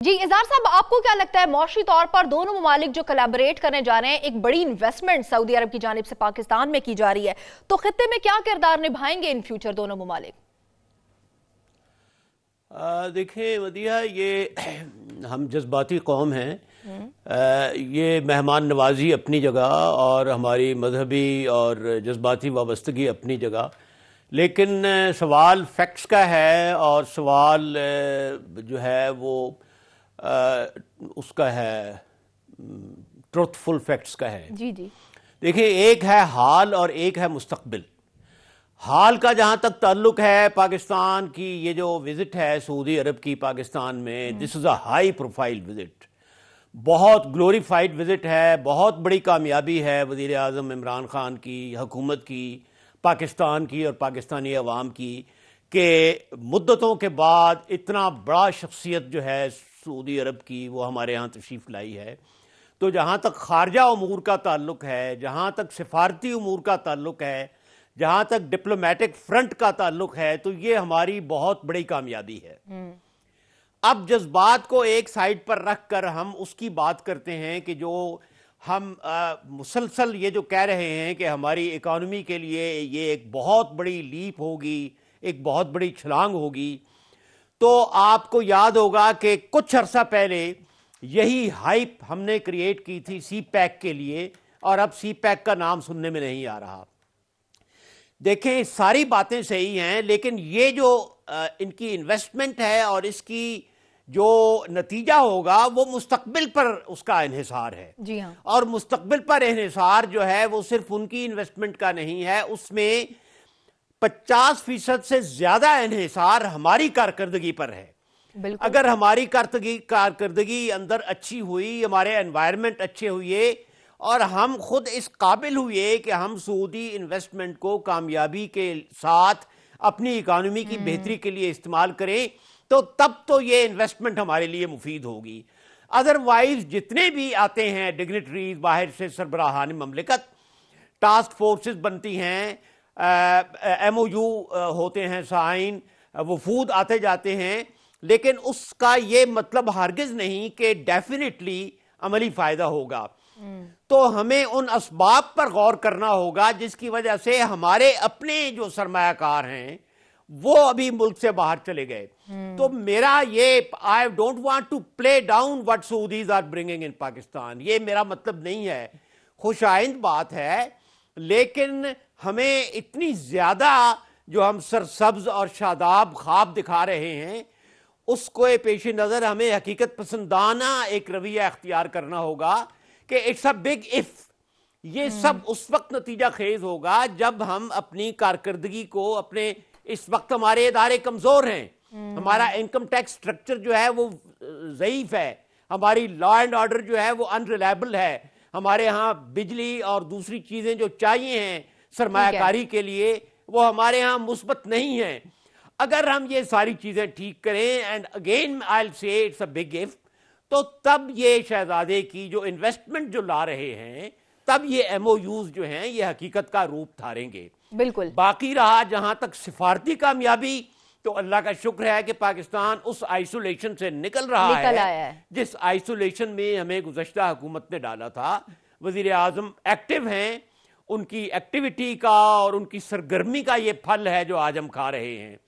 جی اظہار صاحب، آپ کو کیا لگتا ہے معاشی طور پر دونوں ممالک جو کلیبریٹ کرنے جا رہے ہیں، ایک بڑی انویسٹمنٹ سعودی عرب کی جانب سے پاکستان میں کی جا رہی ہے، تو خطے میں کیا کردار نبھائیں گے ان فیوچر دونوں ممالک؟ دیکھیں ودیعہ، یہ ہم جذباتی قوم ہیں. یہ مہمان نوازی اپنی جگہ اور ہماری مذہبی اور جذباتی وابستگی اپنی جگہ، لیکن سوال فیکٹس کا ہے اور سوال جو ہے وہ اس کا ہے ٹروتھ فل فیکٹس کا ہے. جی جی دیکھیں، ایک ہے حال اور ایک ہے مستقبل. حال کا جہاں تک تعلق ہے، پاکستان کی یہ جو وزٹ ہے سعودی عرب کی پاکستان میں، دس از اے ہائی پروفائل وزٹ، بہت گلوریفائڈ وزٹ ہے، بہت بڑی کامیابی ہے وزیر اعظم عمران خان کی حکومت کی، پاکستان کی اور پاکستانی عوام کی، کہ مدتوں کے بعد اتنا بڑا شخصیت جو ہے سعودی عرب کی وہ ہمارے ہاں تشریف لائی ہے. تو جہاں تک خارجہ امور کا تعلق ہے، جہاں تک سفارتی امور کا تعلق ہے، جہاں تک ڈپلومیٹک فرنٹ کا تعلق ہے، تو یہ ہماری بہت بڑی کامیابی ہے. اب جذبات کو ایک سائڈ پر رکھ کر ہم اس کی بات کرتے ہیں کہ جو ہم مسلسل یہ جو کہہ رہے ہیں کہ ہماری اکانومی کے لیے یہ ایک بہت بڑی لیپ ہوگی، ایک بہت بڑی چھلانگ ہوگی. تو آپ کو یاد ہوگا کہ کچھ عرصہ پہلے یہی ہائپ ہم نے کریٹ کی تھی سی پیک کے لیے، اور اب سی پیک کا نام سننے میں نہیں آ رہا. دیکھیں، ساری باتیں صحیح ہیں، لیکن یہ جو ان کی انویسٹمنٹ ہے اور اس کی جو نتیجہ ہوگا وہ مستقبل پر اس کا انحصار ہے. جی ہاں. اور مستقبل پر انحصار جو ہے وہ صرف ان کی انویسٹمنٹ کا نہیں ہے، اس میں 50% سے زیادہ انحصار ہماری کارکردگی پر ہے. بالکل. اگر ہماری کارکردگی اندر اچھی ہوئی، ہمارے انوائرمنٹ اچھے ہوئے اور ہم خود اس قابل ہوئے کہ ہم سعودی انویسٹمنٹ کو کامیابی کے ساتھ اپنی اکانومی کی بہتری کے لیے استعمال کریں، تو تب تو یہ انویسٹمنٹ ہمارے لیے مفید ہوگی. ادروائز جتنے بھی آتے ہیں ڈگنیٹریز باہر سے، سربراہان مملکت، ٹاسک فورسز بنتی ہیں، ایم او یو ہوتے ہیں سائن، وفود آتے جاتے ہیں، لیکن اس کا یہ مطلب ہرگز نہیں کہ ڈیفینیٹلی عملی فائدہ ہوگا. تو ہمیں ان اسباب پر غور کرنا ہوگا جس کی وجہ سے ہمارے اپنے جو سرمایہ کار ہیں وہ ابھی ملک سے باہر چلے گئے. تو میرا یہ I don't want to play down what Saudis are bringing in Pakistan، یہ میرا مطلب نہیں ہے. خوش آئند بات ہے، لیکن ہمیں اتنی زیادہ جو ہم سرسبز اور شاداب خواب دکھا رہے ہیں، اس کو پیش نظر ہمیں حقیقت پسندانہ ایک رویہ اختیار کرنا ہوگا کہ اٹس اے بگ اف. یہ سب اس وقت نتیجہ خیز ہوگا جب ہم اپنی کارکردگی کو اپنے، اس وقت ہمارے ادارے کمزور ہیں، ہمارا انکم ٹیکس سٹرکچر جو ہے وہ ضعیف ہے، ہماری لا اینڈ آرڈر جو ہے وہ ان ریلائبل ہے، ہمارے ہاں بجلی اور دوسری چیزیں جو چاہیے ہیں سرمایہ کاری کے لیے وہ ہمارے ہاں مثبت نہیں ہیں. اگر ہم یہ ساری چیزیں ٹھیک کریں، اینڈ اگین آئی ول سے اٹس اے بگ اف، تو تب یہ شہزادے کی جو انویسٹمنٹ جو لا رہے ہیں، تب یہ ایم او یوز جو ہیں یہ حقیقت کا روپ دھاریں گے. بالکل. باقی رہا جہاں تک سفارتی کامیابی، تو اللہ کا شکر ہے کہ پاکستان اس آئسولیشن سے نکل رہا ہے جس آئسولیشن میں ہمیں گزشتہ حکومت نے ڈالا تھا. وزیر اعظم ایکٹیو ہیں، ان کی ایکٹیویٹی کا اور ان کی سرگرمی کا یہ پھل ہے جو آج ہم کھا رہے ہیں.